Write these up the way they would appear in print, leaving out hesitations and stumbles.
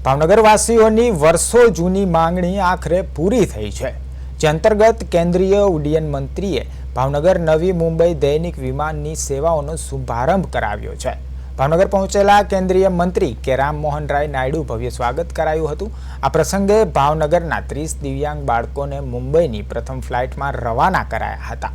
ભાવનગરવાસીઓની વર્ષો જૂની માંગણી આખરે પૂરી થઈ છે, જે અંતર્ગત કેન્દ્રીય ઉડ્ડયન મંત્રીએ ભાવનગર નવી મુંબઈ દૈનિક વિમાનની સેવાઓનો શુભારંભ કરાવ્યો છે। ભાવનગર પહોંચેલા કેન્દ્રીય મંત્રી કે રામમોહન રાય નાયડુ ભવ્ય સ્વાગત કરાયું હતું। આ પ્રસંગે ભાવનગરના 30 દિવ્યાંગ બાળકોને મુંબઈની પ્રથમ ફ્લાઇટમાં રવાના કરાયા હતા।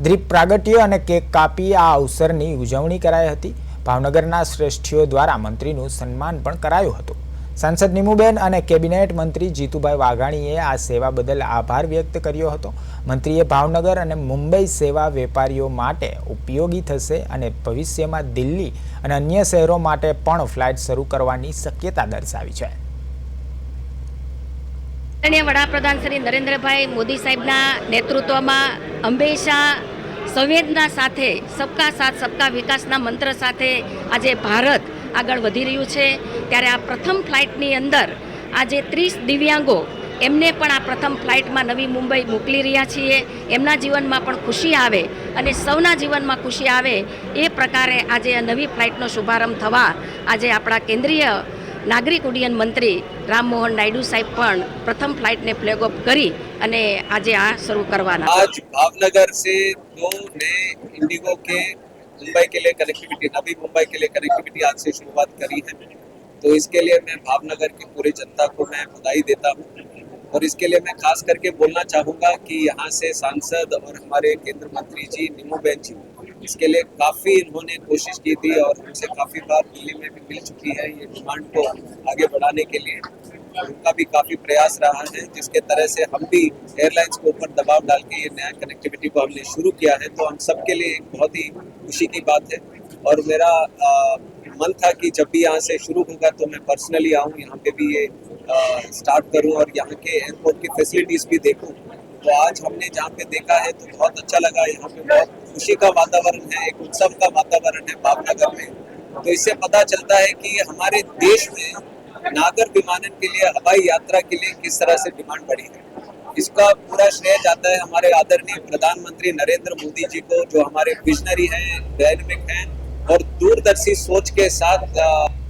દીપ પ્રાગટ્ય અને કેક કાપી આ અવસરની ઉજવણી કરાઈ હતી। ભાવનગરના શ્રેષ્ઠીઓ દ્વારા મંત્રીનું સન્માન પણ કરાયું હતું। सांसद नीमूबेन અને કેબિનેટ મંત્રી જીતુભાઈ વાઘાણીએ આ સેવા બદલ આભાર વ્યક્ત કર્યો હતો। મંત્રીએ ભાવનગર અને મુંબઈ સેવા વેપારીઓ માટે ઉપયોગી થશે અને ભવિષ્યમાં દિલ્હી અને અન્ય શહેરો માટે પણ ફ્લાઇટ શરૂ કરવાની શક્યતા દર્શાવી છે। વડાપ્રધાન શ્રી નરેન્દ્રભાઈ મોદી સાહેબના નેતૃત્વમાં હંમેશા સંવેદના સાથે સબકા સાથ સબકા વિકાસના મંત્ર સાથે આજે ભારત આગળ વધી રહ્યું છે। ત્યારે આ પ્રથમ ફ્લાઇટની અંદર આજે 30 દિવ્યાંગો એમને પણ આ પ્રથમ ફ્લાઇટમાં નવી મુંબઈ મોકલી રહ્યા છીએ। એમના જીવનમાં પણ ખુશી આવે અને સૌના જીવનમાં ખુશી આવે એ પ્રકારે આજે આ નવી ફ્લાઇટનો શુભારંભ થવા આજે આપણા કેન્દ્રીય નાગરિક ઉડ્ડયન મંત્રી राममोहन नायडू साहब पण प्रथम फ्लाइट ने फ्लैग ऑफ करी अने आज आ शुरू करवाना। आज भावनगर से 2 नए इंडिगो के मुंबई के लिए कनेक्टिविटी, नवी मुंबई के लिए कनेक्टिविटी आज से शुरुआत करी है। तो इसके लिए मैं भावनगर की पूरी जनता को मैं बधाई देता हूँ और इसके लिए मैं खास करके बोलना चाहूँगा कि यहाँ से सांसद और हमारे केंद्र मंत्री जी नीमूबेन जी इसके लिए काफ़ी इन्होंने कोशिश की थी और उनसे काफ़ी बार दिल्ली में भी मिल चुकी है ये डिमांड को आगे बढ़ाने के लिए। उनका भी काफ़ी प्रयास रहा है, जिसके तरह से हम भी एयरलाइंस के ऊपर दबाव डाल के ये नया कनेक्टिविटी को हमने शुरू किया है। तो हम सब के लिए एक बहुत ही खुशी की बात है और मेरा मन था कि जब भी यहाँ से शुरू होगा तो मैं पर्सनली आऊँ, यहाँ पे भी ये स्टार्ट करूँ और यहाँ के एयरपोर्ट की फैसिलिटीज़ भी देखूँ। तो आज हमने जहाँ पे देखा है तो बहुत अच्छा लगा। यहाँ पे बहुत खुशी का वातावरण है, एक उत्सव का वातावरण है भावनगर में। तो इससे पता चलता है कि हमारे देश में नागर विमानन के लिए, हवाई यात्रा के लिए किस तरह से डिमांड बढ़ी है। इसका पूरा श्रेय जाता है हमारे आदरणीय प्रधानमंत्री नरेंद्र मोदी जी को, जो हमारे विजनरी हैं, डायनेमिक हैं और दूरदर्शी सोच के साथ